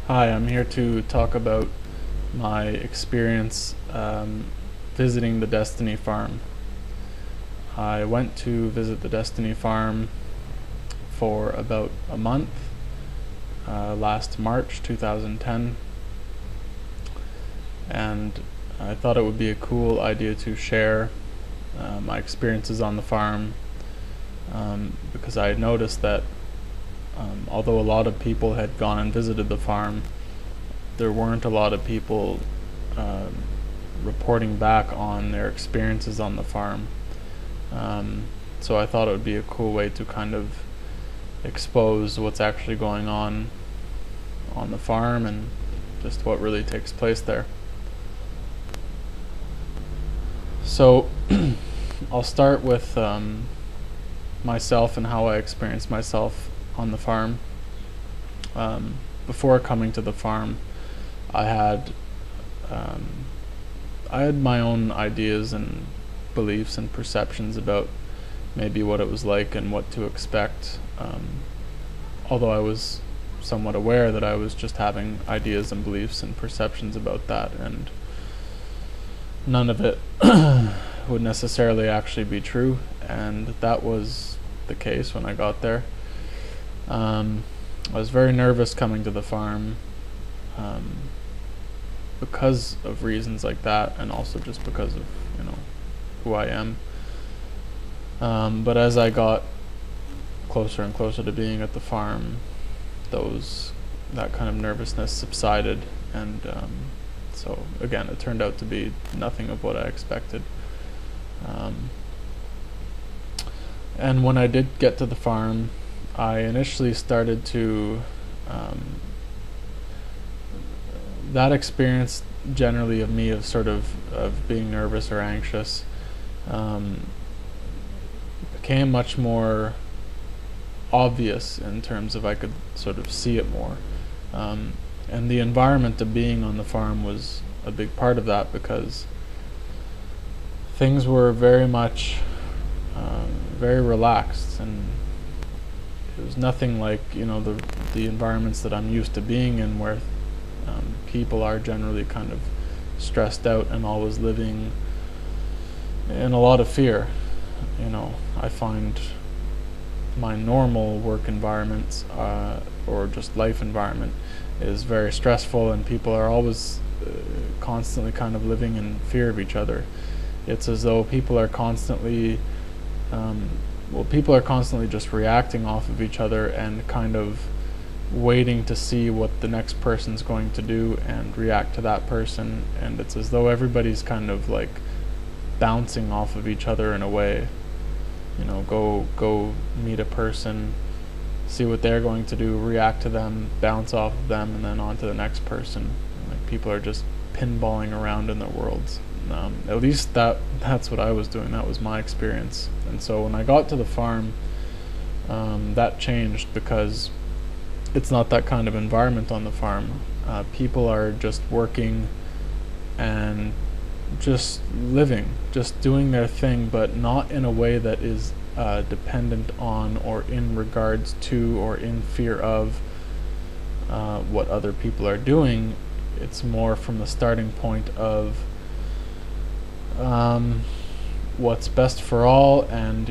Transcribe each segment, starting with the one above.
Hi, I'm here to talk about my experience visiting the Desteni farm. I went to visit the Desteni farm for about a month last March 2010, and I thought it would be a cool idea to share my experiences on the farm because I noticed that although a lot of people had gone and visited the farm, there weren't a lot of people reporting back on their experiences on the farm. So I thought it would be a cool way to kind of expose what's actually going on the farm and just what really takes place there. So I'll start with myself and how I experienced myself on the farm. Before coming to the farm, I had my own ideas and beliefs and perceptions about maybe what it was like and what to expect, although I was somewhat aware that I was just having ideas and beliefs and perceptions about that, and none of it would necessarily actually be true, and that was the case when I got there. I was very nervous coming to the farm because of reasons like that, and also just because of who I am. But as I got closer and closer to being at the farm, that kind of nervousness subsided, and so again, it turned out to be nothing of what I expected. And when I did get to the farm, I initially started to that experience generally of me of being nervous or anxious became much more obvious in terms of I could sort of see it more, and the environment of being on the farm was a big part of that, because things were very much very relaxed, and it was nothing like the environments that I'm used to being in, where people are generally kind of stressed out and always living in a lot of fear. I find my normal work environments or just life environment is very stressful, and people are always constantly kind of living in fear of each other. It's as though people are constantly just reacting off of each other and kind of waiting to see what the next person's going to do and react to that person, and it's as though everybody's kind of like bouncing off of each other in a way. Go meet a person, see what they're going to do, react to them, bounce off of them, and then on to the next person. Like, people are just pinballing around in their worlds. At least that's what I was doing. That was my experience. And so when I got to the farm, that changed, because it's not that kind of environment on the farm. People are just working and just living, just doing their thing, but not in a way that is dependent on or in regards to or in fear of what other people are doing. It's more from the starting point of what's best for all, and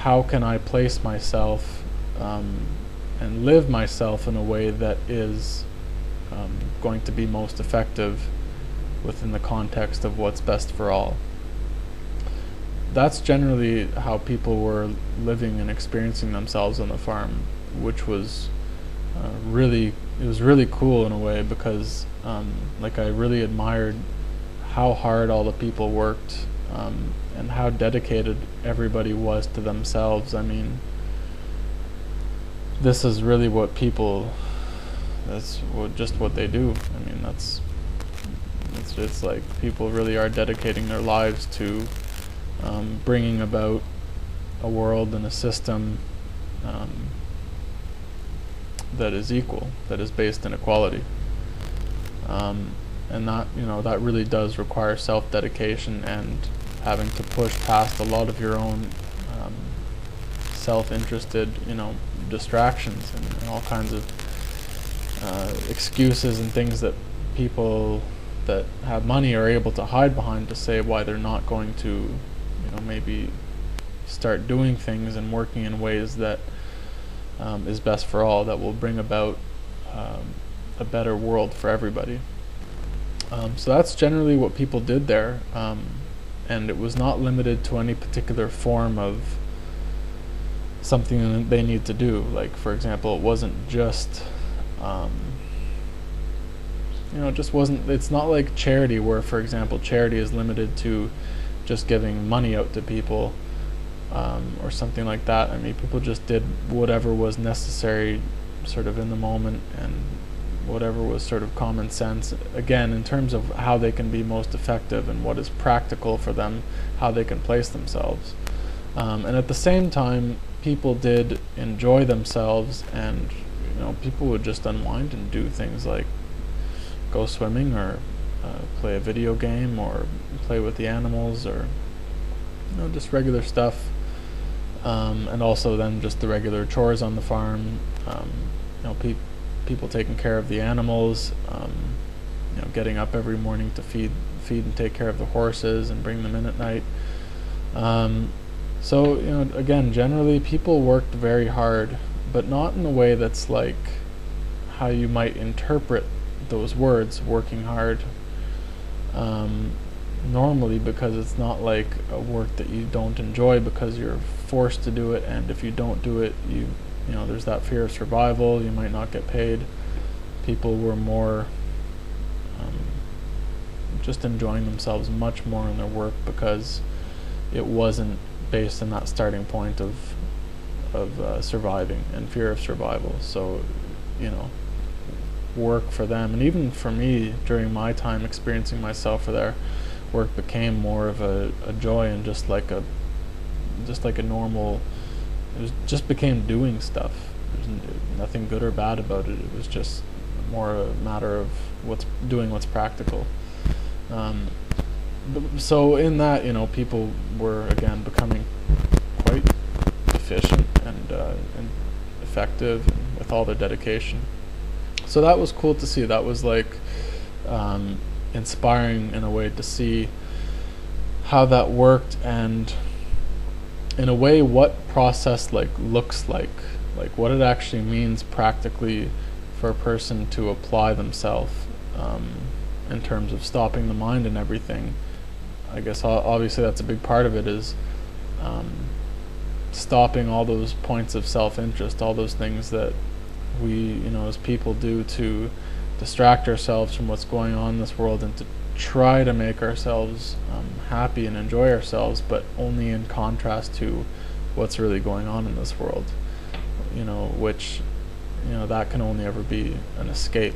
how can I place myself and live myself in a way that is going to be most effective within the context of what's best for all. That's generally how people were living and experiencing themselves on the farm, which was really cool in a way, because I really admired how hard all the people worked, and how dedicated everybody was to themselves. I mean, this is really what that's just what they do. I mean, it's like people really are dedicating their lives to bringing about a world and a system that is equal, that is based in equality, and that really does require self-dedication and having to push past a lot of your own self-interested distractions and all kinds of excuses and things that people that have money are able to hide behind to say why they're not going to, maybe start doing things and working in ways that is best for all, that will bring about a better world for everybody. So that's generally what people did there, and it was not limited to any particular form of something that they need to do. Like, for example, it wasn't just it's not like charity, where, for example, charity is limited to just giving money out to people, or something like that. I mean, people just did whatever was necessary sort of in the moment, and whatever was sort of common sense, again, in terms of how they can be most effective and what is practical for them, how they can place themselves. And at the same time, people did enjoy themselves, and people would just unwind and do things like go swimming, or play a video game, or play with the animals, or just regular stuff, and also then just the regular chores on the farm. People taking care of the animals, getting up every morning to feed and take care of the horses and bring them in at night. So again, generally people worked very hard, but not in a way that's like how you might interpret those words, working hard, normally, because it's not like a work that you don't enjoy because you're forced to do it, and if you don't do it, there's that fear of survival, you might not get paid. People were more just enjoying themselves much more in their work, because it wasn't based on that starting point of surviving and fear of survival. So work for them, and even for me during my time experiencing myself for there, work became more of a joy, and just like a normal, just became doing stuff. There's nothing good or bad about it. It was just more a matter of what's practical. So in that, people were again becoming quite efficient and effective, and with all their dedication. So that was cool to see. That was like inspiring in a way to see how that worked, and in a way what process looks like what it actually means practically for a person to apply themselves, in terms of stopping the mind and everything. I guess obviously that's a big part of it, is stopping all those points of self-interest, all those things that we as people do to distract ourselves from what's going on in this world, and to try to make ourselves happy and enjoy ourselves, but only in contrast to what's really going on in this world, which that can only ever be an escape.